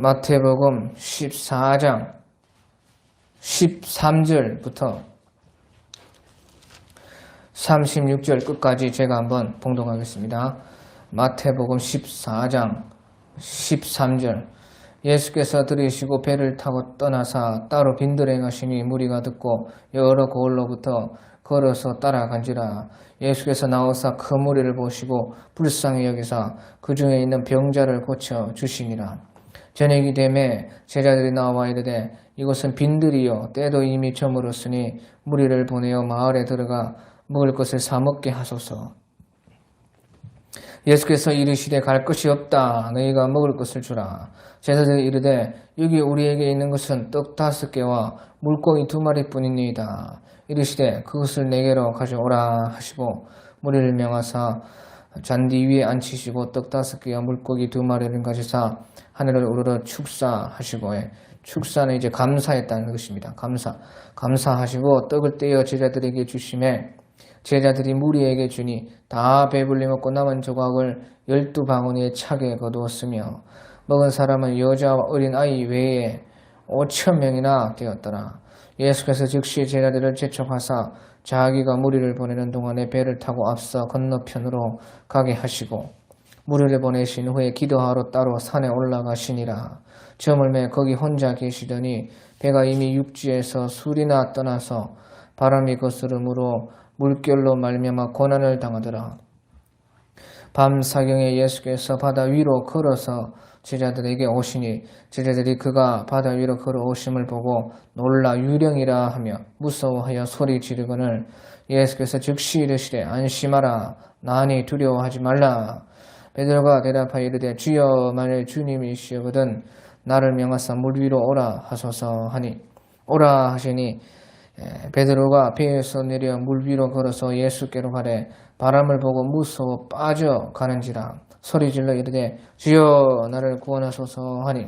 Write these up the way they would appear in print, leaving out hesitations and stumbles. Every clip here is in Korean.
마태복음 14장 13절부터 36절 끝까지 제가 한번 봉독하겠습니다. 마태복음 14장 13절 예수께서 들이시고 배를 타고 떠나사 따로 빈들에 가시니 무리가 듣고 여러 고을로부터 걸어서 따라간지라. 예수께서 나오사 큰 무리를 보시고 불쌍히 여기사 그 중에 있는 병자를 고쳐 주시니라. 저녁이 되매 제자들이 나와 이르되 이곳은 빈들이요 때도 이미 저물었으니 무리를 보내어 마을에 들어가 먹을 것을 사 먹게 하소서. 예수께서 이르시되 갈 것이 없다. 너희가 먹을 것을 주라. 제자들이 이르되 여기 우리에게 있는 것은 떡 5개와 물고기 2마리뿐이니이다. 이르시되 그것을 내게로 가져오라 하시고 무리를 명하사 잔디 위에 앉히시고 떡 5개와 물고기 2마리를 가지사 하늘을 우러러 축사하시고, 축사는 이제 감사했다는 것입니다. 감사하시고 떡을 떼어 제자들에게 주시매 제자들이 무리에게 주니 다 배불리 먹고 남은 조각을 12바구니에 차게 거두었으며 먹은 사람은 여자와 어린 아이 외에 5,000명이나 되었더라. 예수께서 즉시 제자들을 재촉하사 자기가 무리를 보내는 동안에 배를 타고 앞서 건너편으로 가게 하시고 무리를 보내신 후에 기도하러 따로 산에 올라가시니라. 저물매 거기 혼자 계시더니 배가 이미 육지에서 술이나 떠나서 바람이 거스름으로 물결로 말미암아 고난을 당하더라. 밤 사경에 예수께서 바다 위로 걸어서 제자들에게 오시니 제자들이 그가 바다 위로 걸어오심을 보고 놀라 유령이라 하며 무서워하여 소리 지르거늘 예수께서 즉시 이르시되 안심하라. 나니 두려워하지 말라. 베드로가 대답하여 이르되 주여 만일 주님이시거든 나를 명하사 물 위로 오라 하소서 하니 오라 하시니 베드로가 배에서 내려 물 위로 걸어서 예수께로 가되 바람을 보고 무서워 빠져가는지라. 소리질러 이르되 주여 나를 구원하소서 하니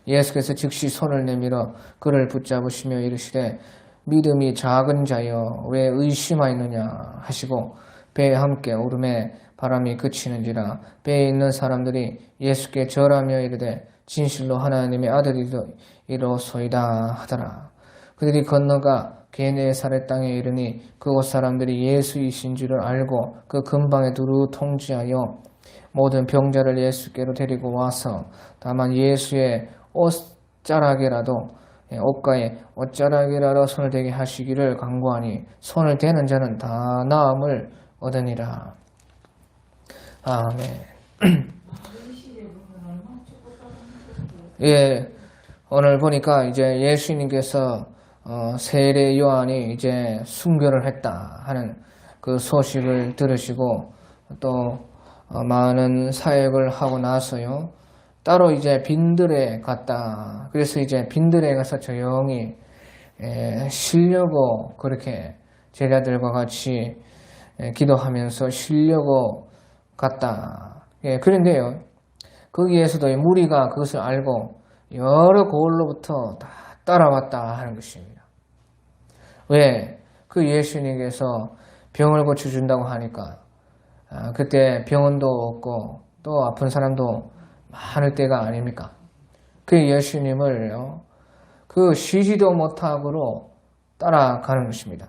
예수께서 즉시 손을 내밀어 그를 붙잡으시며 이르시되 믿음이 작은 자여 왜 의심하였느냐 하시고 배에 함께 오르매 바람이 그치는지라. 배에 있는 사람들이 예수께 절하며 이르되 진실로 하나님의 아들이로소이다 하더라. 그들이 건너가 게네사렛 땅에 이르니 그곳 사람들이 예수이신 줄을 알고 그 근방에 두루 통지하여 모든 병자를 예수께로 데리고 와서 다만 예수의 옷가에 옷자락이라도 손을 대게 하시기를 간구하니 손을 대는 자는 다 나음을 얻으니라. 아멘. 예, 오늘 보니까 이제 예수님께서 세례 요한이 이제 순교를 했다 하는 그 소식을 들으시고 또 많은 사역을 하고 나서요 따로 이제 빈들에 갔다. 그래서 이제 빈들에 가서 조용히 쉬려고 그렇게 제자들과 같이 기도하면서 쉬려고 갔다. 예, 그런데요 거기에서도 무리가 그것을 알고 여러 고을로부터 다 따라왔다 하는 것입니다. 왜? 그 예수님께서 병을 고쳐준다고 하니까 그때 병원도 없고 또 아픈 사람도 많을 때가 아닙니까? 그 예수님을 그 쉬지도 못하고 따라가는 것입니다.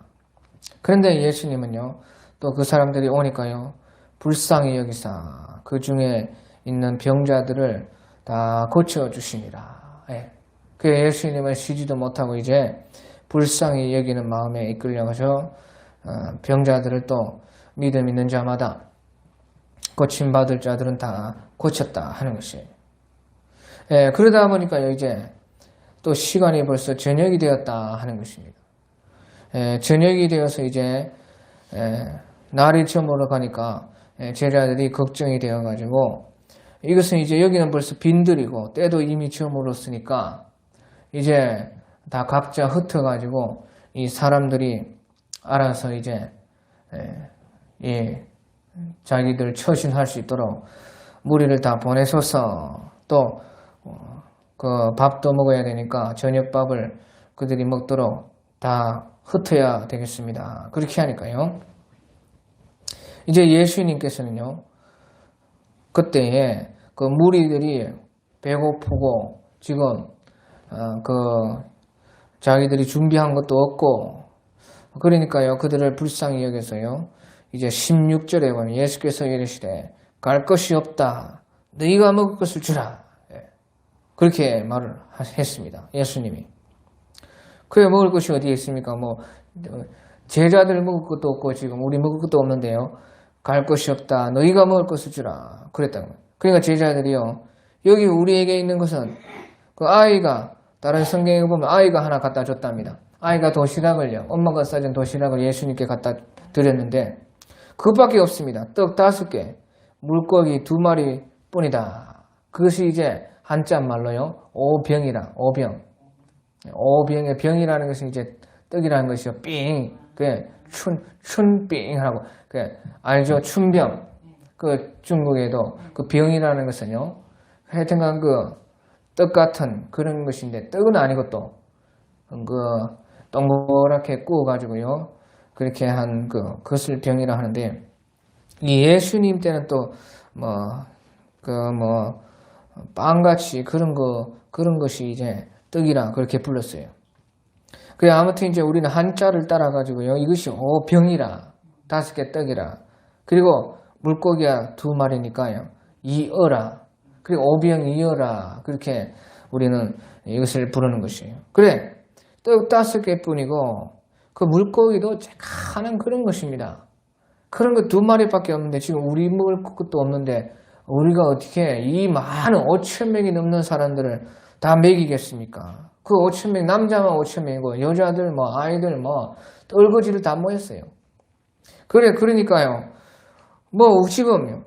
그런데 예수님은요 또 그 사람들이 오니까요 불쌍히 여기사 그 중에 있는 병자들을 다 고쳐주시니라. 예. 그 예수님을 쉬지도 못하고 이제 불쌍히 여기는 마음에 이끌려가서 병자들을 또 믿음 있는 자마다 고침받을 자들은 다 고쳤다 하는 것이에요. 예, 그러다 보니까 이제 또 시간이 벌써 저녁이 되었다 하는 것입니다. 예, 저녁이 되어서 이제 날이 저물어 가니까 제자들이 걱정이 되어가지고 이것은 이제 여기는 벌써 빈들이고 때도 이미 저물었으니까 이제 다 각자 흩어가지고 이 사람들이 알아서 이제 자기들 처신할 수 있도록 무리를 다 보내줘서 또 그 밥도 먹어야 되니까 저녁밥을 그들이 먹도록 다 흩어야 되겠습니다. 그렇게 하니까요. 이제 예수님께서는요, 그때에 그 무리들이 배고프고 지금 자기들이 준비한 것도 없고 그러니까요, 그들을 불쌍히 여겨서요, 이제 16절에 보면 예수께서 이르시되 갈 것이 없다. 너희가 먹을 것을 주라. 그렇게 말을 했습니다. 예수님이. 그래, 먹을 것이 어디에 있습니까? 뭐 제자들 먹을 것도 없고 지금 우리 먹을 것도 없는데요. 갈 것이 없다. 너희가 먹을 것을 주라. 그랬다는 거예요. 그러니까 제자들이요, 여기 우리에게 있는 것은 그 아이가, 다른 성경에 보면 아이가 하나 갖다 줬답니다. 아이가 도시락을요, 엄마가 싸준 도시락을 예수님께 갖다 드렸는데 그것밖에 없습니다. 떡 5개, 물고기 2마리 뿐이다. 그것이 이제 한자 말로요, 오병이라, 오병. 오병의 병이라는 것은 이제 떡이라는 것이요, 삥. 그게 춘빙하고, 그 알죠? 춘병. 그 중국에도 그 병이라는 것은요, 하여튼간 그 떡 같은 그런 것인데, 떡은 아니고 또, 동그랗게 구워가지고요, 그렇게 한 그것을 병이라 하는데, 이 예수님 때는 또, 빵같이 그런 것이 이제 떡이라 그렇게 불렀어요. 그래, 아무튼 이제 우리는 한자를 따라가지고요, 이것이 오병이라, 5개 떡이라, 그리고 물고기가 2마리니까요, 이어라, 그리고 오병이어라, 그렇게 우리는 이것을 부르는 것이에요. 그래, 떡 5개 뿐이고, 그 물고기도 쬐깐한 그런 것입니다. 그런 거 2마리밖에 없는데, 지금 우리 먹을 것도 없는데, 우리가 어떻게 이 많은 5,000명이 넘는 사람들을 다 먹이겠습니까? 그 5,000명, 남자만 5,000명이고, 여자들, 아이들, 떨거지를 다 모였어요. 그래, 그러니까요. 지금요.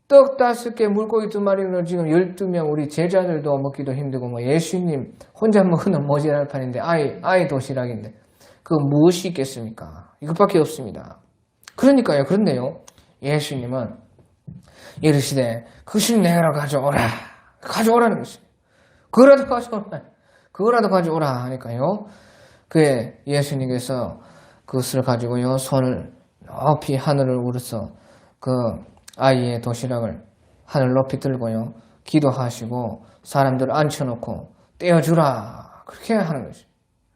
떡 5개, 물고기 2마리는 지금 12명, 우리 제자들도 먹기도 힘들고, 예수님 혼자 먹으면 모자랄 판인데, 아이 도시락인데, 그 무엇이 있겠습니까? 이것밖에 없습니다. 그러니까요. 그런데요, 예수님은 이르시되 그것을 내가 가져오라는 것이에요. 그거라도 가져오라 하니까요, 그에 예수님께서 그것을 가지고요, 손을 높이 하늘을 우러서 그 아이의 도시락을 하늘 높이 들고요, 기도하시고 사람들을 앉혀놓고 떼어주라, 그렇게 하는 것이에요.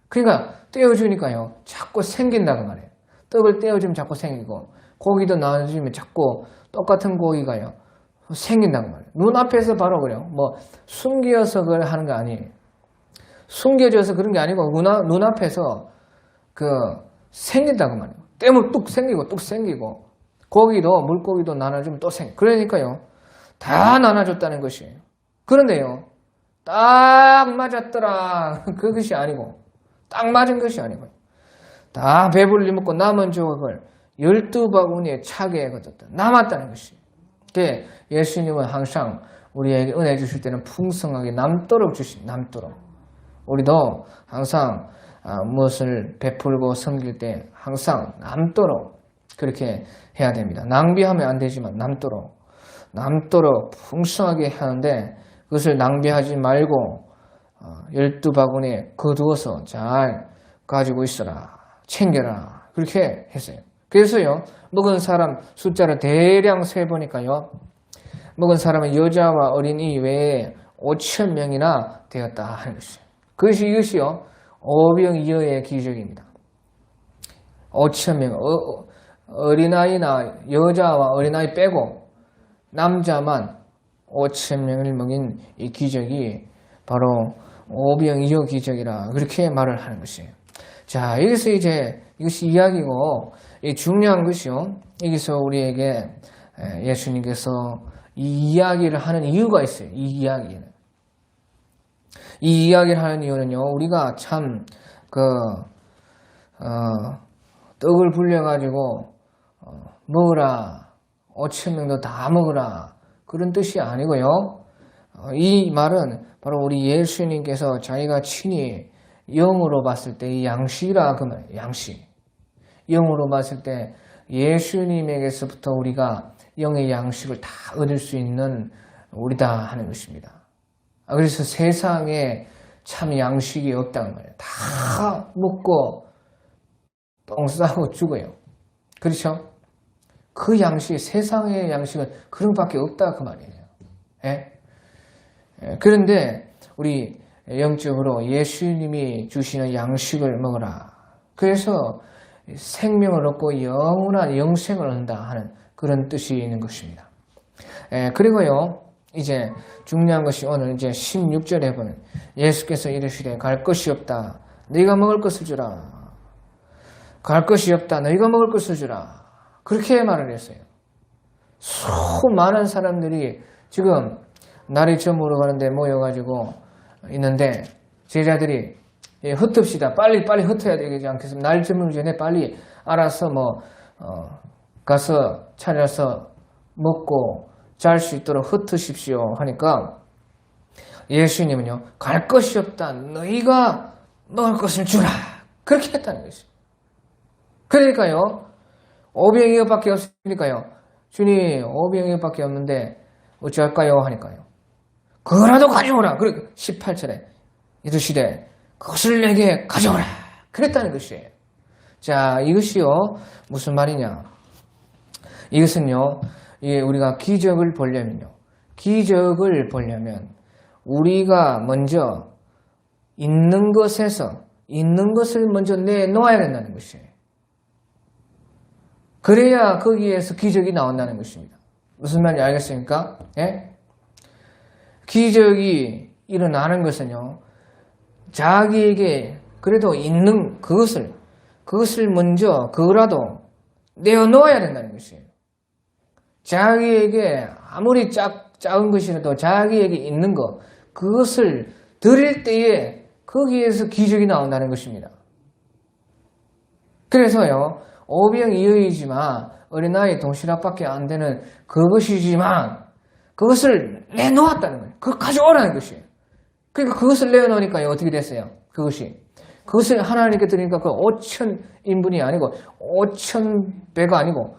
그러니까 떼어주니까요, 자꾸 생긴다고 말해요. 떡을 떼어주면 자꾸 생기고, 고기도 나눠주면 자꾸 똑같은 고기가요, 생긴다고 말이에요. 눈앞에서 바로 그래요. 숨겨서 그걸 하는 게 아니에요. 숨겨져서 그런 게 아니고, 눈앞에서 생긴다고 말이에요. 떼면 뚝 생기고, 고기도, 물고기도 나눠주면 또 생기고. 그러니까요, 다 나눠줬다는 것이에요. 그런데요, 딱 맞았더라. 그것이 아니고, 딱 맞은 것이 아니고, 다 배불리 먹고 남은 조각을 12바구니에 차게 거뒀다. 남았다는 것이. 예수님은 항상 우리에게 은혜 주실 때는 풍성하게 남도록 남도록. 우리도 항상 무엇을 베풀고 섬길 때 항상 남도록 그렇게 해야 됩니다. 낭비하면 안 되지만 남도록 풍성하게 하는데, 그것을 낭비하지 말고 12바구니에 거두어서 잘 가지고 있어라. 챙겨라. 그렇게 했어요. 그래서요, 먹은 사람 숫자를 대략 세보니까요, 먹은 사람은 여자와 어린이 외에 5,000명이나 되었다 하는 것이에요. 이것이요, 오병이어의 기적입니다. 5,000명, 어린아이나 여자와 어린아이 빼고 남자만 5,000명을 먹인 이 기적이 바로 오병이어 기적이라 그렇게 말을 하는 것이에요. 자, 여기서 이제 이것이 이야기고, 이 중요한 것이요, 여기서 우리에게 예수님께서 이 이야기를 하는 이유가 있어요. 이 이야기를 하는 이유는요, 우리가 참 떡을 불려가지고 먹으라, 5,000명도 다 먹으라, 그런 뜻이 아니고요, 이 말은 바로 우리 예수님께서 자기가 친히 영으로 봤을 때 이 양식이라 그 말이에요. 양식. 영으로 봤을 때 예수님에게서부터 우리가 영의 양식을 다 얻을 수 있는 우리다 하는 것입니다. 그래서 세상에 참 양식이 없다는 말이에요. 다 먹고 똥 싸고 죽어요. 그렇죠? 그 양식, 세상의 양식은 그런 밖에 없다 그 말이에요. 예? 그런데 우리 영적으로 예수님이 주시는 양식을 먹어라. 그래서 생명을 얻고 영원한 영생을 얻는다 하는 그런 뜻이 있는 것입니다. 그리고요, 이제 중요한 것이 오늘 이제 16절에 보면 예수께서 이르시되 갈 것이 없다. 네가 먹을 것을 주라. 갈 것이 없다. 너희가 먹을 것을 주라. 그렇게 말을 했어요. 수많은 사람들이 지금 날이 저물어 가는데 모여가지고 있는데 제자들이 흩읍시다. 빨리 흩어야 되지 않겠습니까? 날 저물기 전에 빨리 알아서 가서 찾아서 먹고 잘 수 있도록 흩으십시오 하니까 예수님은요, 갈 것이 없다. 너희가 먹을 것을 주라. 그렇게 했다는 것이죠. 그러니까요, 500여밖에 없으니까요. 주님, 500여밖에 없는데 어찌할까요? 하니까요. 그거라도 가져오라. 그리고 18절에 이르시되 그것을 내게 가져오라. 그랬다는 것이에요. 자, 이것이요, 무슨 말이냐. 이것은요, 우리가 기적을 보려면요. 기적을 보려면 우리가 먼저 있는 것에서 있는 것을 먼저 내놓아야 된다는 것이에요. 그래야 거기에서 기적이 나온다는 것입니다. 무슨 말인지 알겠습니까? 예? 기적이 일어나는 것은요, 자기에게 그래도 있는 그것을 먼저 그거라도 내어놓아야 된다는 것이에요. 자기에게 아무리 작은 것이라도 자기에게 있는 것, 그것을 드릴 때에 거기에서 기적이 나온다는 것입니다. 그래서요, 오병이어이지만 어린아이 도시락밖에 안 되는 그것이지만 그것을 내놓았다는 거예요. 그걸 가져오라는 것이에요. 그러니까 그것을 내어놓으니까 어떻게 됐어요? 그것을 하나님께 드리니까 그 5,000인분이 아니고 5,000배가 아니고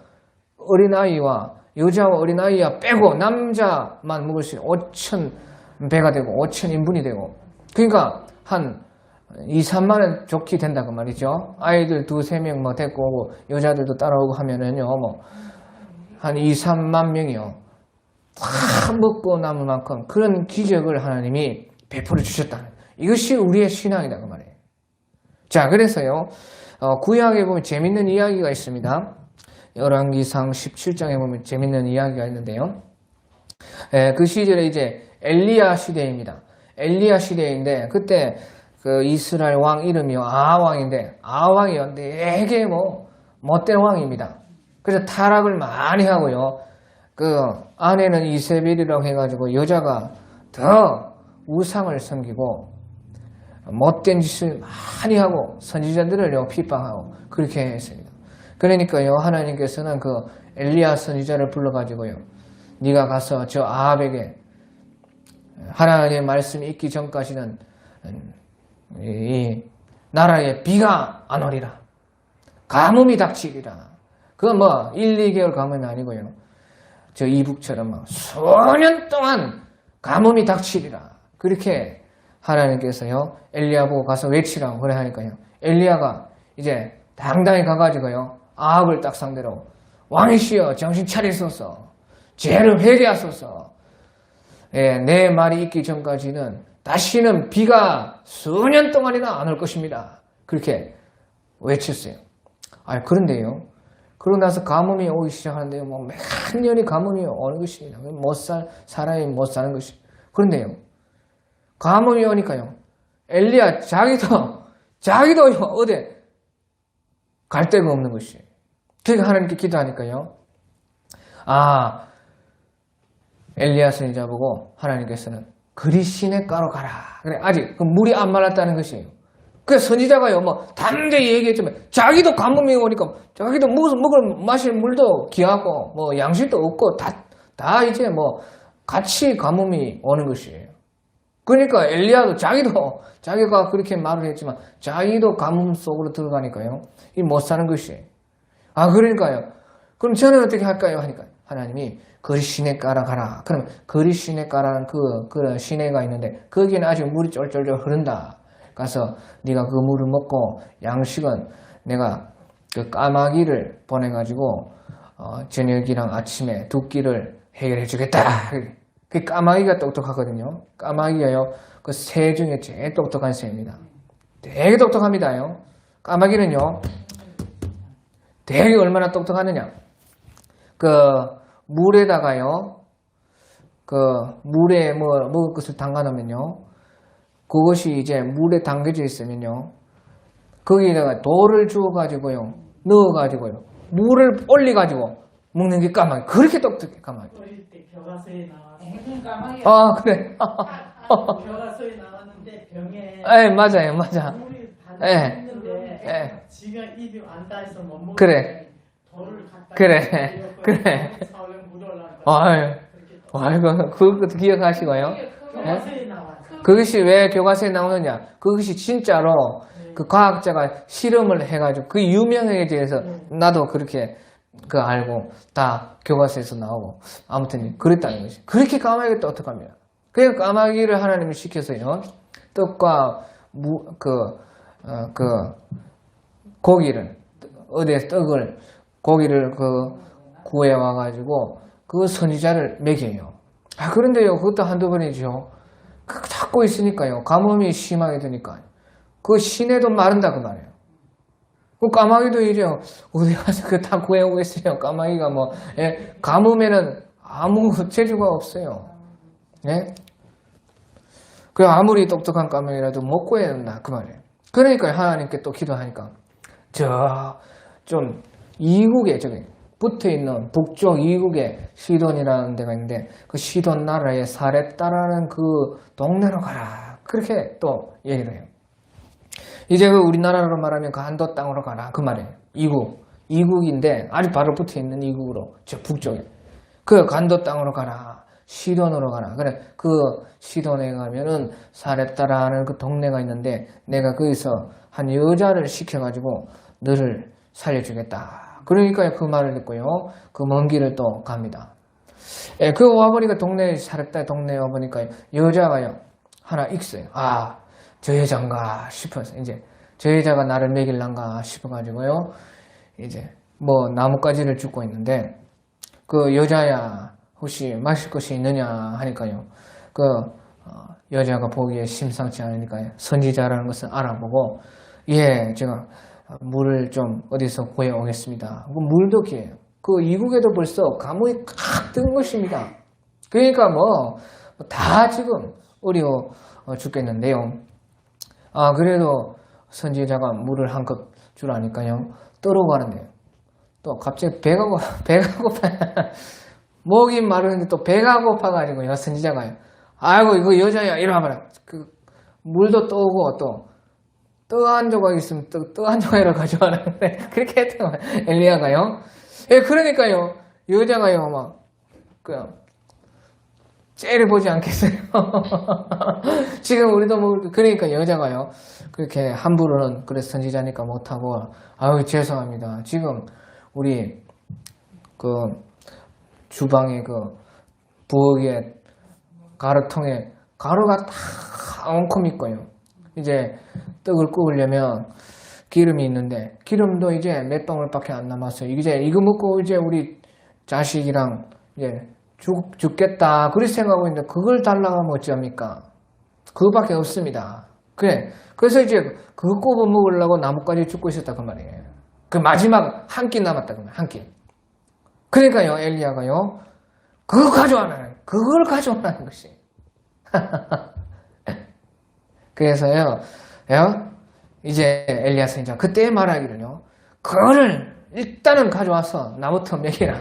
어린아이와 여자와 어린아이와 빼고 남자만 먹을 수 있는 5,000배가 되고 5,000인분이 되고, 그러니까 한 2, 3만 원 좋게 된다고 말이죠. 아이들 2, 3명 데리고 오고 여자들도 따라오고 하면은요, 한 2, 3만 명이요. 다 먹고 남을 만큼 그런 기적을 하나님이 베풀어 주셨다는, 이것이 우리의 신앙이다 그 말이에요. 자, 그래서요, 구약에 보면 재밌는 이야기가 있습니다. 열왕기상 17장에 보면 재밌는 이야기가 있는데요. 그 시절에 이제 엘리야 시대입니다. 엘리야 시대인데 그때 그 이스라엘 왕 이름이 아하왕인데, 아하왕이요, 되게 못된 왕입니다. 그래서 타락을 많이 하고요. 그 아내는 이세벨이라고 해가지고 여자가 더 우상을 섬기고 못된 짓을 많이 하고 선지자들을 핍박하고 그렇게 했습니다. 그러니까요, 하나님께서는 그 엘리야 선지자를 불러가지고요, 네가 가서 저 아합에게 하나님의 말씀이 있기 전까지는 이 나라에 비가 안 오리라. 가뭄이 닥치리라. 그건 1, 2개월 가뭄이 아니고요. 저 이북처럼 수년 동안 가뭄이 닥치리라. 그렇게 하나님께서요, 엘리야 보고 가서 외치라고 그래 하니까요. 엘리야가 이제 당당히 가가지고요, 아합을 딱 상대로 왕이시여 정신 차리소서. 죄를 회개하소서. 예, 내 말이 있기 전까지는 다시는 비가 수년 동안이나 안 올 것입니다. 그렇게 외쳤어요. 그런데요, 그러고 나서 가뭄이 오기 시작하는데요, 몇 년이 가뭄이 오는 것입니다. 사람이 못 사는 것이. 그런데요, 가뭄이 오니까요, 엘리야 자기도 어디 갈 데가 없는 것이에요. 그러니까 하나님께 기도하니까요, 엘리야 선지자 보고 하나님께서는 그리 시냇가로 가라. 그래, 아직 그 물이 안 말랐다는 것이에요. 그 선지자가요, 담대히 얘기했지만 자기도 가뭄이 오니까 자기도 마실 물도 귀하고 양식도 없고 다 이제 같이 가뭄이 오는 것이에요. 그러니까 엘리야도 자기가 그렇게 말을 했지만 자기도 가뭄 속으로 들어가니까요. 이 못 사는 것이. 그러니까요. 그럼 저는 어떻게 할까요? 하니까 하나님이 그리 시냇가라 가라. 그러면 그리 시냇가라는 그 시내가 있는데 거기는 아직 물이 쫄쫄쫄 흐른다. 가서 네가 그 물을 먹고 양식은 내가 그 까마귀를 보내가지고 저녁이랑 아침에 두 끼를 해결해 주겠다. 그 까마귀가 똑똑하거든요. 까마귀가요, 그 새 중에 제일 똑똑한 새입니다. 되게 똑똑합니다요. 까마귀는요, 되게 얼마나 똑똑하느냐. 그 물에다가요, 그 물에 먹을 것을 담가 놓으면요, 그것이 이제 물에 담겨져 있으면요, 거기에다가 돌을 주워가지고요, 넣어가지고요, 물을 올려가지고 먹는 게 까마귀. 그렇게 똑똑해, 까마귀. 어릴 때 교과서에 나왔어. 까마귀. 그래. 교과서에 나왔는데 병에 맞아요, 맞아. 물이 예. 다 있는데 예. 지가 입이 안 닿아서 못 먹는 그래. 돌을 갖다 그래. 그래. 사올면 물 올라간다. 아이고, 그것도 기억하시고요. 교과서에 나왔어. 그것이 왜 교과서에 나오느냐? 그것이 진짜로 그 과학자가 실험을 해가지고 그 유명해져서 나도 그렇게 알고 다 교과서에서 나오고 아무튼 그랬다는 것이. 그렇게 까마귀가 똑똑합니다. 그래서 까마귀를 하나님이 시켜서요. 떡과 고기를 어디에서 고기를 구해와가지고 그 선지자를 먹여요. 그런데요, 그것도 한두 번이죠. 잡고 있으니까요, 가뭄이 심하게 되니까 그 시내도 마른다 그 말이에요. 그 까마귀도 이제 어디 가서 그 다 구해오겠어요. 까마귀가 가뭄에는 아무 재주가 없어요. 예? 그 아무리 똑똑한 까마귀라도 못 구해낸다 그 말이에요. 그러니까 하나님께 또 기도하니까 좀 이국에 저기 붙어있는 북쪽 이국에 시돈이라는 데가 있는데 그 시돈 나라의 사렙다라는 그 동네로 가라. 그렇게 또 얘기를 해요. 이제 그 우리나라로 말하면 그 한도 땅으로 가라 그 말이에요. 이국인데 아주 바로 붙어있는 이국으로 저 북쪽에 그 간도 땅으로 가라. 시돈으로 가라. 그래 그 시돈에 가면은 사렙다라는 그 동네가 있는데 내가 거기서 한 여자를 시켜가지고 너를 살려주겠다. 그러니까 그 말을 듣고요. 그 먼 길을 또 갑니다. 그 와보니까 사렙다 동네에 와보니까 여자가요 하나 있어요. 저 여잔가 싶어서 이제 저 여자가 나를 먹일란가 싶어가지고요. 이제 나뭇가지를 줍고 있는데 그 여자야 혹시 마실 것이 있느냐 하니까요. 그 여자가 보기에 심상치 않으니까요. 선지자라는 것을 알아보고 제가 물을 좀 어디서 구해오겠습니다. 물도 기해요. 그 이국에도 벌써 가뭄이 칵뜬 것입니다. 그러니까 다 지금 어려워 죽겠는데요. 그래도 선지자가 물을 한 컵 주라니까요. 떨어가는데요. 또 갑자기 배가 고파. 목이 마르는데 또 배가 고파가지고요. 선지자가요. 아이고 이거 여자야 이리 와봐라. 그 물도 떠오고 또 떠 한 조각 있으면 떠 한 조각이라고 가져와라는데 그렇게 했던 거예요. 엘리야가요. 그러니까요. 여자가요 그냥 째려보지 않겠어요. 지금 우리도 그러니까 여자가요. 그렇게 함부로는 그래서 선지자니까 못하고 죄송합니다. 지금 우리 주방에 부엌에 가루통에 가루가 다 엉큼 있고요. 이제 떡을 구우려면 기름이 있는데 기름도 이제 몇 방울밖에 안 남았어요. 이제 이거 먹고 이제 우리 자식이랑 이제 죽겠다 그렇게 생각하고 있는데 그걸 달라고 하면 어찌합니까? 그거밖에 없습니다. 그래서 이제 그거 꼽아 먹으려고 나뭇가지 죽고 있었다 그 말이에요. 그 마지막 한 끼 남았다 그 말이에요. 한 끼. 그러니까요 엘리야가요 그걸 가져오라는 것이. 그래서요 이제 엘리야 선지자 그때 말하기를요 그거를 일단은 가져와서 나부터 먹이라.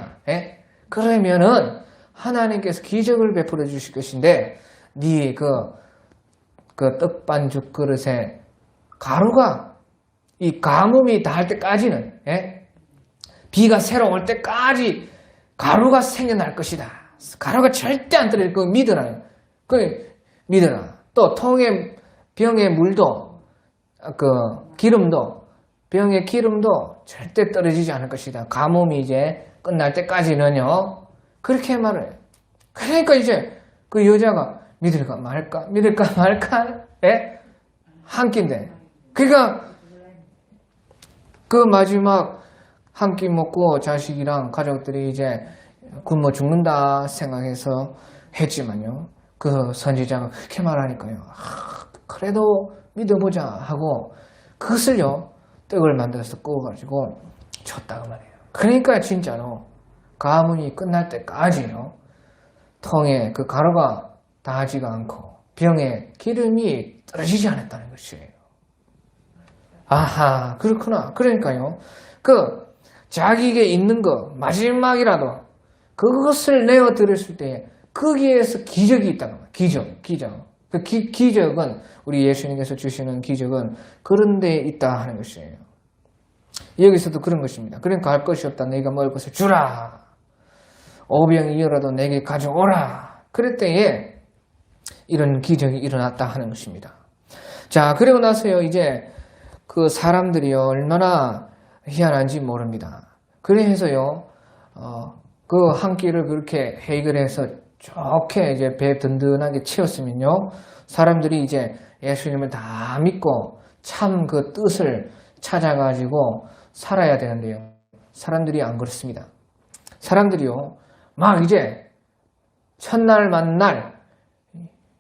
그러면은 하나님께서 기적을 베풀어 주실 것인데 네 그 떡반죽 그릇에 가루가 이 가뭄이 닿을 때까지는 비가 새로 올 때까지 가루가 생겨날 것이다. 가루가 절대 안 떨어질 거 믿으라. 믿어라. 또 통에 병의 물도 기름도 병의 기름도 절대 떨어지지 않을 것이다. 가뭄이 이제 끝날 때까지는요. 그렇게 말을 해요. 그러니까 이제 그 여자가 믿을까 말까 예? 한 끼인데. 그러니까 그 마지막 한 끼 먹고 자식이랑 가족들이 이제 굶어 죽는다 생각해서 했지만요. 그 선지자가 그렇게 말하니까요. 그래도 믿어보자 하고 그것을요. 떡을 만들어서 구워가지고 줬다고 말이에요. 그러니까 진짜로 가뭄이 끝날 때까지요. 통에 그 가루가 닿지가 않고 병에 기름이 떨어지지 않았다는 것이에요. 아하, 그렇구나. 그러니까요. 자기에게 있는 거 마지막이라도 그것을 내어 드렸을 때 거기에서 기적이 있다는 거예요. 기적. 그 기적은 우리 예수님께서 주시는 기적은 그런 데에 있다 하는 것이에요. 여기서도 그런 것입니다. 그러니까 갈 것이 없다. 너희가 먹을 것을 주라. 오병이어라도 내게 가져오라. 그럴 때에 이런 기적이 일어났다 하는 것입니다. 자, 그리고 나서요. 이제 그 사람들이요. 얼마나 희한한지 모릅니다. 그래서요. 그 한 끼를 그렇게 해결해서 좋게 이제 배 든든하게 채웠으면요. 사람들이 이제 예수님을 다 믿고 참 그 뜻을 찾아가지고 살아야 되는데요. 사람들이 안 그렇습니다. 사람들이요. 막 이제 첫날 만날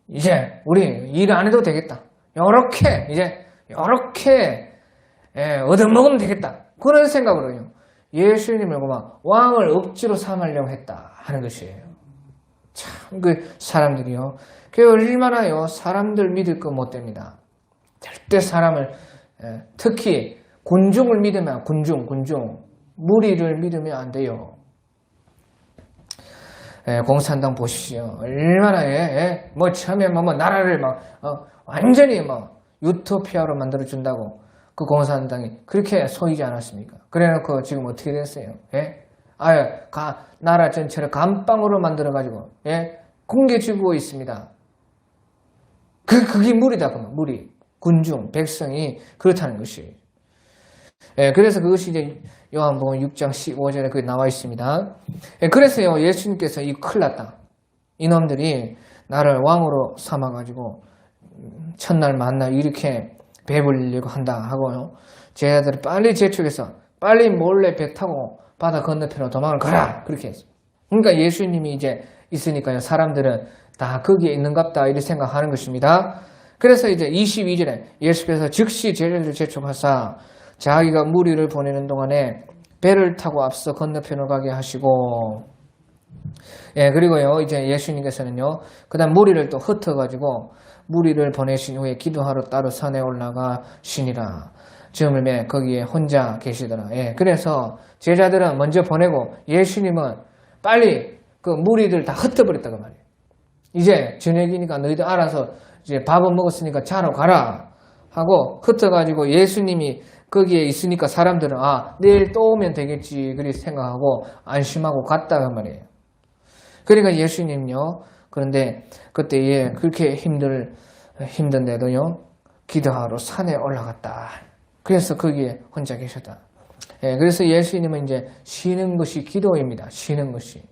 이제 우리 일 안 해도 되겠다. 요렇게 얻어먹으면 되겠다. 그런 생각으로요. 예수님을 막 왕을 억지로 삼으려고 했다 하는 것이에요. 참 그 사람들이요. 그 얼마나요. 사람들 믿을 거 못 됩니다. 절대 사람을 특히 군중을 믿으면 군중 무리를 믿으면 안 돼요. 공산당 보십시오. 얼마나 처음에 나라를 완전히 유토피아로 만들어 준다고 그 공산당이 그렇게 속이지 않았습니까? 그래놓고 지금 어떻게 됐어요? 나라 전체를 감방으로 만들어 가지고 굶겨주고 있습니다. 그게 무리다. 무리 군중 백성이 그렇다는 것이. 그래서 그것이 이제 요한복음 6장 15절에 그게 나와 있습니다. 그래서요, 예수님께서 이 큰일 났다. 이놈들이 나를 왕으로 삼아가지고 첫날 만날 이렇게 배불리려고 한다 하고요. 제자들을 빨리 재촉해서 빨리 몰래 배 타고 바다 건너편으로 도망을 가라. 그렇게 했어요. 그러니까 예수님이 이제 있으니까요. 사람들은 다 거기에 있는갑다 이렇게 생각하는 것입니다. 그래서 이제 22절에 예수께서 즉시 제자들을 재촉하사 자기가 무리를 보내는 동안에 배를 타고 앞서 건너편으로 가게 하시고, 그리고요, 이제 예수님께서는요, 그 다음 무리를 또 흩어가지고, 무리를 보내신 후에 기도하러 따로 산에 올라가시니라. 즈음에 거기에 혼자 계시더라. 그래서 제자들은 먼저 보내고, 예수님은 빨리 그 무리들 다 흩어버렸다고 말이에요. 이제 저녁이니까 너희들 알아서 이제 밥은 먹었으니까 자러 가라. 하고 흩어가지고 예수님이 거기에 있으니까 사람들은 내일 또 오면 되겠지 그렇게 생각하고 안심하고 갔다고 말이에요. 그러니까 예수님요. 그런데 그때 그렇게 힘든데도요. 기도하러 산에 올라갔다. 그래서 거기에 혼자 계셨다. 그래서 예수님은 이제 쉬는 것이 기도입니다. 쉬는 것이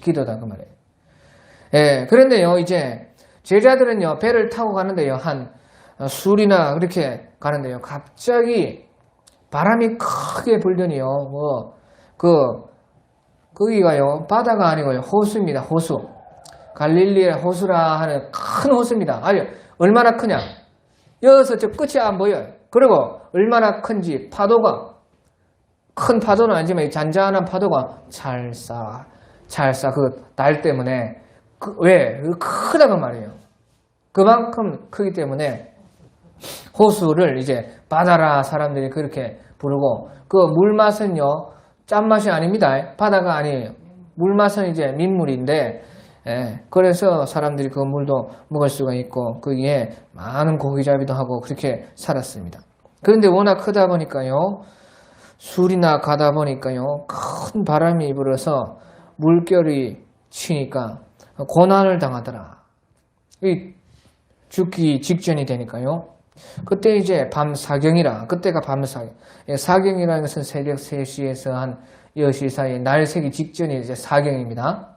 기도다 그 말이에요. 그런데요. 이제 제자들은요. 배를 타고 가는데요. 한 술이나 그렇게 가는데요. 갑자기 바람이 크게 불더니요. 거기가요. 바다가 아니고요. 호수입니다. 호수. 갈릴리의 호수라 하는 큰 호수입니다. 얼마나 크냐. 여기서 저 끝이 안 보여요. 그리고 얼마나 큰지 큰 파도는 아니지만 잔잔한 파도가 찰싹 그 달 때문에 왜? 크다고 말이에요. 그만큼 크기 때문에 호수를 이제 바다라 사람들이 그렇게 부르고 그 물맛은요 짠맛이 아닙니다. 바다가 아니에요. 물맛은 이제 민물인데 그래서 사람들이 그 물도 먹을 수가 있고 거기에 많은 고기잡이도 하고 그렇게 살았습니다. 그런데 워낙 크다 보니까요 술이나 가다 보니까요 큰 바람이 불어서 물결이 치니까 고난을 당하더라. 죽기 직전이 되니까요. 그때 이제 밤 사경이라, 그때가 밤 사경. 사경이라는 것은 새벽 3시에서 한 10시 사이, 날 새기 직전이 이제 사경입니다.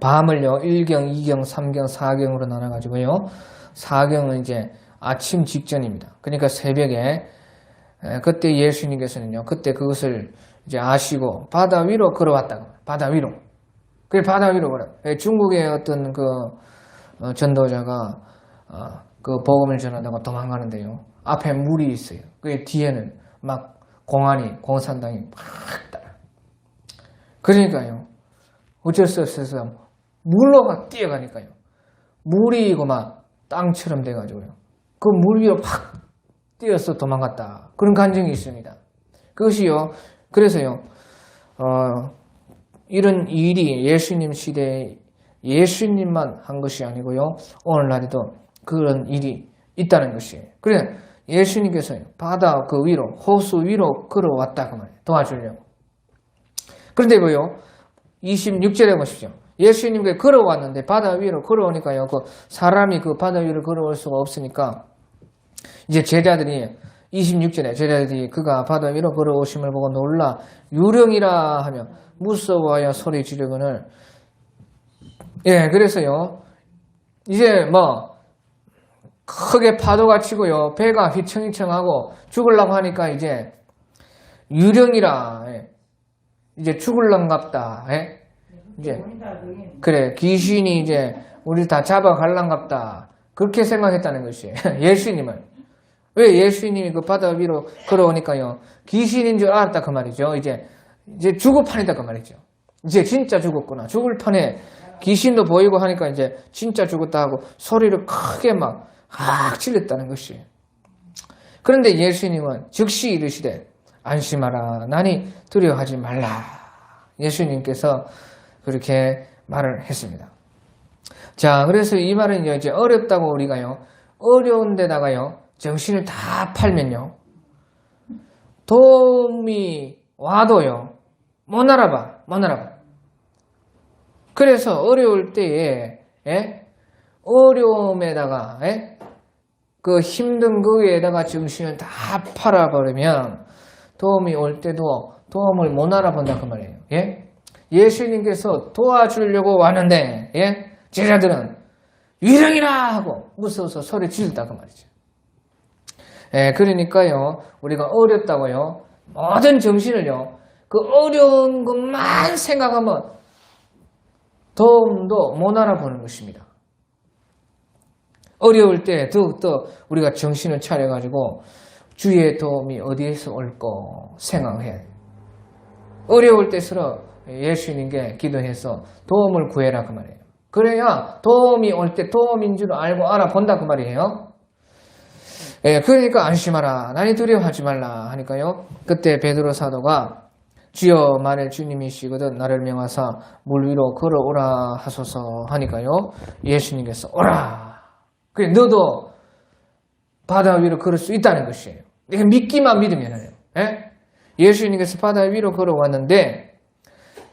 밤을요, 1경, 2경, 3경, 4경으로 나눠가지고요. 4경은 이제 아침 직전입니다. 그러니까 새벽에, 그때 예수님께서는요, 그때 그것을 이제 아시고 바다 위로 걸어왔다고. 바다 위로. 그게 바다 위로 걸어. 중국의 어떤 그 전도자가 그 복음을 전하다가 도망가는데요. 앞에 물이 있어요. 그 뒤에는 막 공산당이 막 따라. 그러니까요. 어쩔 수 없어서 물로 막 뛰어가니까요. 물이 이거 막 땅처럼 돼가지고요. 그 물 위로 팍 뛰어서 도망갔다. 그런 간증이 있습니다. 그것이요. 그래서요. 이런 일이 예수님 시대에 예수님만 한 것이 아니고요. 오늘날에도 그런 일이 있다는 것이에요. 그래 예수님께서 바다 그 위로 호수 위로 걸어왔다 그 말이에요. 도와주려고. 그런데 뭐요? 26절에 보십시오. 예수님께 걸어왔는데 바다 위로 걸어오니까요. 그 사람이 그 바다 위로 걸어올 수가 없으니까 이제 제자들이 26절에 제자들이 그가 바다 위로 걸어오심을 보고 놀라 유령이라 하며 무서워하여 소리 지르거늘. 예, 그래서요. 이제 뭐 크게 파도가 치고요. 배가 휘청휘청하고 죽으려고 하니까 이제 유령이라. 예. 이제 죽을랑갑다. 예? 이제 그래 귀신이 이제 우리 다 잡아갈랑갑다. 그렇게 생각했다는 것이에요. 예수님은. 왜 예수님이 그 바다 위로 걸어오니까요. 귀신인 줄 알았다 그 말이죠. 이제 죽을 판이다 그 말이죠. 이제 진짜 죽었구나. 죽을 판에 귀신도 보이고 하니까 이제 진짜 죽었다 하고 소리를 크게 막 질렀다는 것이에요. 그런데 예수님은 즉시 이르시되 안심하라. 나니 두려워하지 말라. 예수님께서 그렇게 말을 했습니다. 자, 그래서 이 말은 이제 어렵다고 우리가요. 어려운 데다가요. 정신을 다 팔면요. 도움이 와도요. 못 알아봐. 그래서 어려울 때에 어려움에다가 그 힘든 거에다가 정신을 다 팔아버리면 도움이 올 때도 도움을 못 알아본다 그 말이에요. 예? 예수님께서 도와주려고 왔는데 제자들은 유령이라 하고 무서워서 소리 지르다 그 말이죠. 그러니까요 우리가 어렵다고요 모든 정신을요 그 어려운 것만 생각하면 도움도 못 알아보는 것입니다. 어려울 때 더욱더 우리가 정신을 차려가지고 주의 도움이 어디에서 올까 생각해야 돼요. 어려울 때수록 예수님께 기도해서 도움을 구해라 그 말이에요. 그래야 도움이 올 때 도움인 줄 알고 알아본다 그 말이에요. 그러니까 안심하라. 나니 두려워하지 말라 하니까요. 그때 베드로 사도가 주여 만일 주님이시거든 나를 명하사 물 위로 걸어오라 하소서 하니까요. 예수님께서 오라. 그래 너도 바다 위로 걸을 수 있다는 것이에요. 이게 믿기만 믿으면요. 예수님께서 바다 위로 걸어왔는데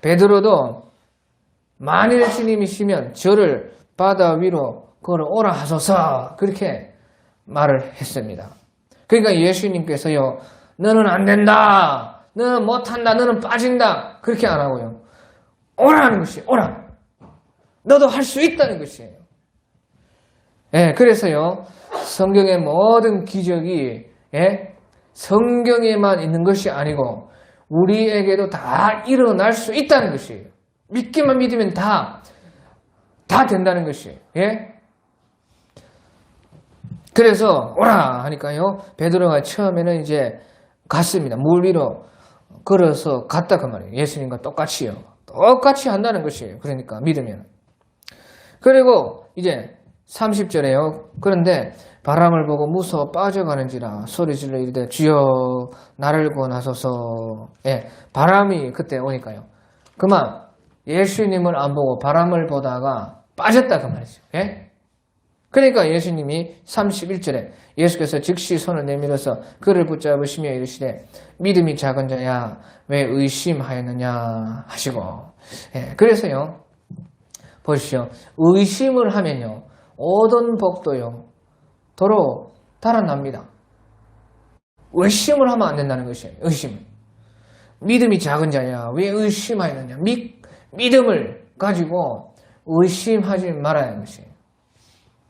베드로도 만일 주님이시면 저를 바다 위로 걸어오라 하소서 그렇게 말을 했습니다. 그러니까 예수님께서요. 너는 안 된다. 너는 못한다. 너는 빠진다. 그렇게 안 하고요. 오라는 것이에요. 오라. 너도 할 수 있다는 것이에요. 그래서요. 성경의 모든 기적이 성경에만 있는 것이 아니고 우리에게도 다 일어날 수 있다는 것이에요. 믿기만 믿으면 다 된다는 것이에요. 그래서 오라 하니까요. 베드로가 처음에는 이제 갔습니다. 물 위로 걸어서 갔다 그 말이에요. 예수님과 똑같이요. 똑같이 한다는 것이에요. 그러니까 믿으면. 그리고 이제 30절에요. 그런데 바람을 보고 무서워 빠져가는지라 소리질러 이르되 주여 나를 구원하소서. 바람이 그때 오니까요. 그만 예수님을 안 보고 바람을 보다가 빠졌다 그 말이죠. 그러니까 예수님이 31절에 예수께서 즉시 손을 내밀어서 그를 붙잡으시며 이르시되 믿음이 작은 자야 왜 의심하였느냐 하시고. 그래서요 보십시오. 의심을 하면요 얻은 복도요 도로 달아납니다. 의심을 하면 안 된다는 것이에요. 의심. 믿음이 작은 자야 왜 의심하였느냐. 믿음을 가지고 의심하지 말아야 하는 것이에요.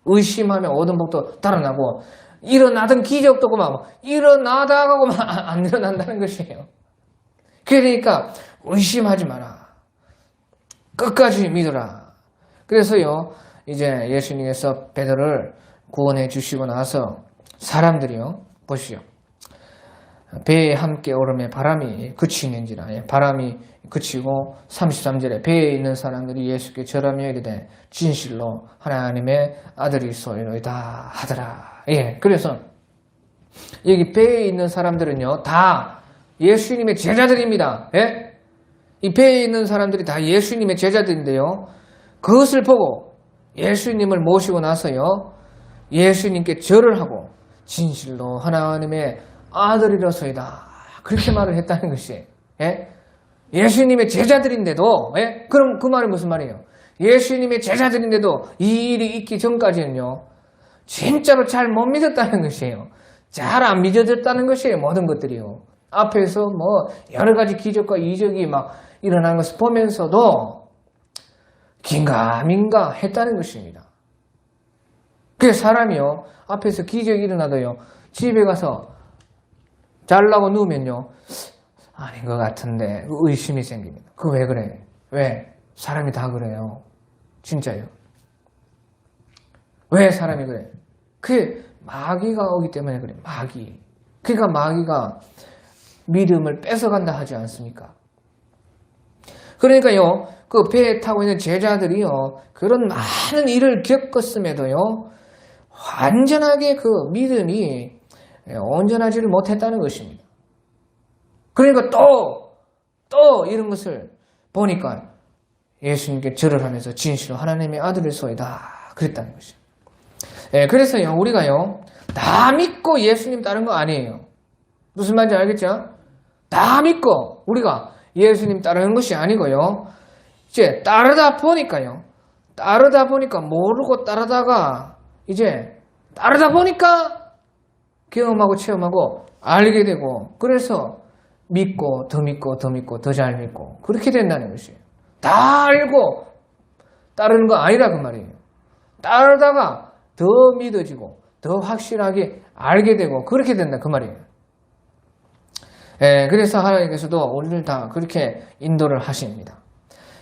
의심하면 얻은 복도 달아나고 일어나던 기적도 그만 일어나다가 그만 안 일어난다는 것이에요. 그러니까 의심하지 마라. 끝까지 믿어라. 그래서요 이제 예수님께서 베드로를 구원해 주시고 나서 사람들이요 보시오. 배에 함께 오름에 바람이 그치는지라. 바람이 그치고 33절에 배에 있는 사람들이 예수께 절하며 이르되 진실로 하나님의 아들이소이로이다 하더라. 그래서 여기 배에 있는 사람들은요 다 예수님의 제자들입니다. 이 배에 있는 사람들이 다 예수님의 제자들인데요. 그것을 보고 예수님을 모시고 나서요 예수님께 절을 하고 진실로 하나님의 아들이라서이다. 그렇게 말을 했다는 것이. 예수님의 제자들인데도, 그럼 그 말은 무슨 말이에요? 예수님의 제자들인데도 이 일이 있기 전까지는요, 진짜로 잘 못 믿었다는 것이에요. 잘 안 믿어졌다는 것이에요. 모든 것들이요. 앞에서 뭐 여러 가지 기적과 이적이 막 일어나는 것을 보면서도 긴가민가 했다는 것입니다. 그 사람이요, 앞에서 기적이 일어나도요, 집에 가서 잘라고 누우면요 아닌 것 같은데 의심이 생깁니다. 그거 왜 그래? 왜? 사람이 다 그래요. 진짜요. 왜 사람이 그래? 그게 마귀가 오기 때문에 그래. 마귀. 그러니까 마귀가 믿음을 뺏어간다 하지 않습니까? 그러니까요 그 배에 타고 있는 제자들이요 그런 많은 일을 겪었음에도요 완전하게 그 믿음이 온전하지를 못했다는 것입니다. 그러니까 또 이런 것을 보니까 예수님께 절을 하면서 진실로 하나님의 아들이소이다 그랬다는 것입니다. 그래서요 우리가요 다 믿고 예수님 따른 거 아니에요. 무슨 말인지 알겠죠? 다 믿고 우리가 예수님 따르는 것이 아니고요. 이제 따르다 보니까 모르고 따르다가 이제 따르다 보니까 경험하고 체험하고 알게 되고 그래서 믿고 더 잘 믿고 그렇게 된다는 것이에요. 다 알고 따르는 거 아니라 그 말이에요. 따르다가 더 믿어지고 더 확실하게 알게 되고 그렇게 된다 그 말이에요. 그래서 하나님께서도 우리를 다 그렇게 인도를 하십니다.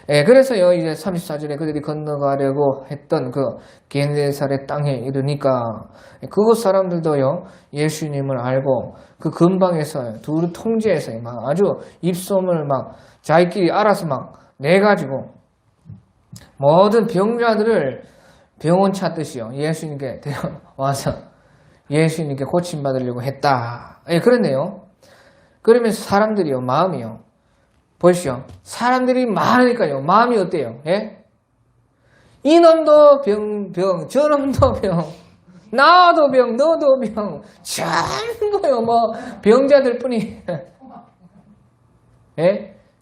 그래서요 이제 34절에 그들이 건너가려고 했던 그 게네사렛 땅에 이르니까 그곳 사람들도요 예수님을 알고 그 근방에서 두루 통제해서 막 아주 입소문을 막 자기끼리 알아서 막 내가지고 모든 병자들을 병원 찾듯이요 예수님께 데려와서 예수님께 고침받으려고 했다. 그런데요 그러면서 사람들이요 마음이요 보십시오. 사람들이 많으니까요. 마음이 어때요? 이놈도 병, 저놈도 병, 나도 병, 너도 병, 전부요. 뭐 병자들 뿐이.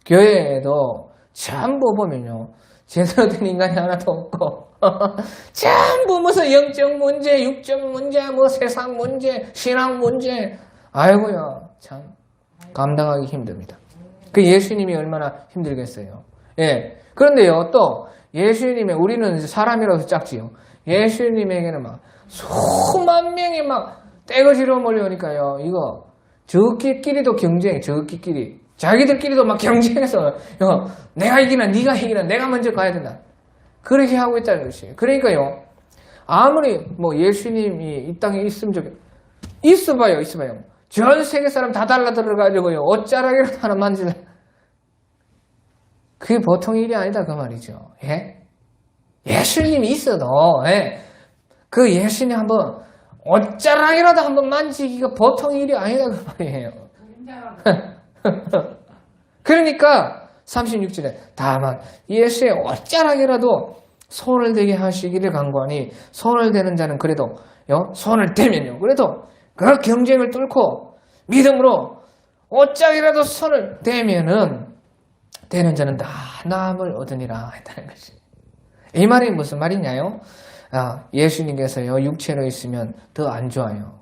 교회에도 전부 보면요. 제대로 된 인간이 하나도 없고 전부 무슨 영적 문제, 육적 문제, 뭐 세상 문제, 신앙 문제. 아이고야 참 감당하기 힘듭니다. 그 예수님이 얼마나 힘들겠어요. 그런데요, 또 예수님의 우리는 사람이라서 작지요. 예수님에게는 막 수만 명이 막 떼거지로 몰려오니까요. 이거 저끼리도 경쟁, 저끼리 자기들끼리도 막 경쟁해서 내가 이기나 네가 이기나 내가 먼저 가야 된다. 그렇게 하고 있다는 것이에요. 그러니까요, 아무리 뭐 예수님이 이 땅에 있으면 있어봐요. 전 세계 사람 다 달라들어가지고요. 옷자락이라도 하나 만질래. 그게 보통 일이 아니다 그 말이죠. 예수님이 있어도 그 예수님 한번 옷자락이라도 한번 만지기가 보통 일이 아니다 그 말이에요. 그러니까 36절에 다만 예수의 옷자락이라도 손을 대게 하시기를 간구하니 손을 대는 자는 그래도 손을 대면요. 그래도 그 경쟁을 뚫고 믿음으로 옷짝이라도 손을 대면은 되는 자는 다 나음을 얻으니라 했다는 것이. 이 말이 무슨 말이냐요? 예수님께서요, 육체로 있으면 더 안 좋아요.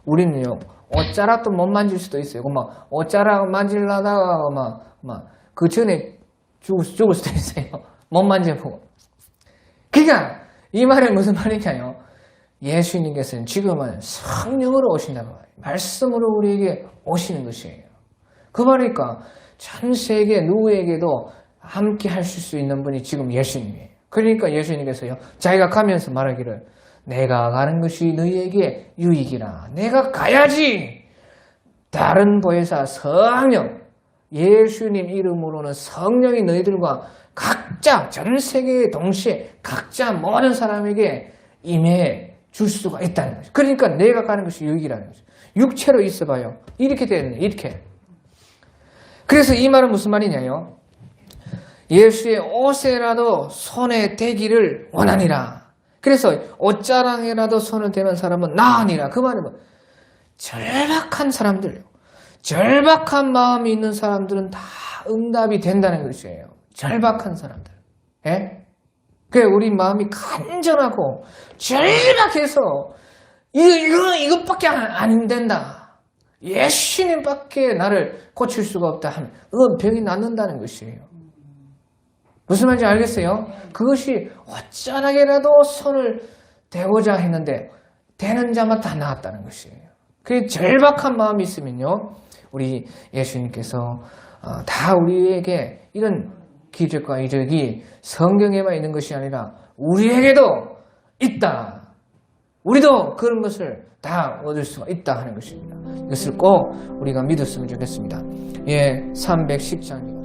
우리는요, 옷자락도 못 만질 수도 있어요. 막, 옷자락 만질라다가 그 전에 죽을 수도 있어요. 못 만져보고. 그러니까, 이 말은 무슨 말이냐요? 예수님께서는 지금은 성령으로 오신다고 말이에요. 말씀으로 우리에게 오시는 것이에요. 그 말이니까, 전 세계 누구에게도 함께 하실 수 있는 분이 지금 예수님이에요. 그러니까 예수님께서요, 자기가 가면서 말하기를, 내가 가는 것이 너희에게 유익이라. 내가 가야지! 다른 보혜사 성령, 예수님 이름으로는 성령이 너희들과 각자, 전 세계에 동시에 각자 모든 사람에게 임해 줄 수가 있다는 거죠. 그러니까 내가 가는 것이 유익이라는 거죠. 육체로 있어봐요. 이렇게 되는, 이렇게. 그래서 이 말은 무슨 말이냐요? 예수의 옷에라도 손에 대기를 원하니라. 그래서 옷자랑에라도 손을 대는 사람은 나으니라. 그 말은 뭐 절박한 사람들, 절박한 마음이 있는 사람들은 다 응답이 된다는 것이에요. 절박한 사람들. 예? 그래, 우리 마음이 간절하고 절박해서 이것밖에 안 된다. 예수님밖에 나를 고칠 수가 없다 하면 그건 병이 낫는다는 것이에요. 무슨 말인지 알겠어요? 그것이 어쩌나게라도 손을 대고자 했는데 되는 자만 다 나았다는 것이에요. 그 절박한 마음이 있으면요, 우리 예수님께서 다 우리에게 이런 기적과 이적이 성경에만 있는 것이 아니라 우리에게도 있다. 우리도 그런 것을 다 얻을 수가 있다 하는 것입니다. 이것을 꼭 우리가 믿었으면 좋겠습니다. 310장입니다.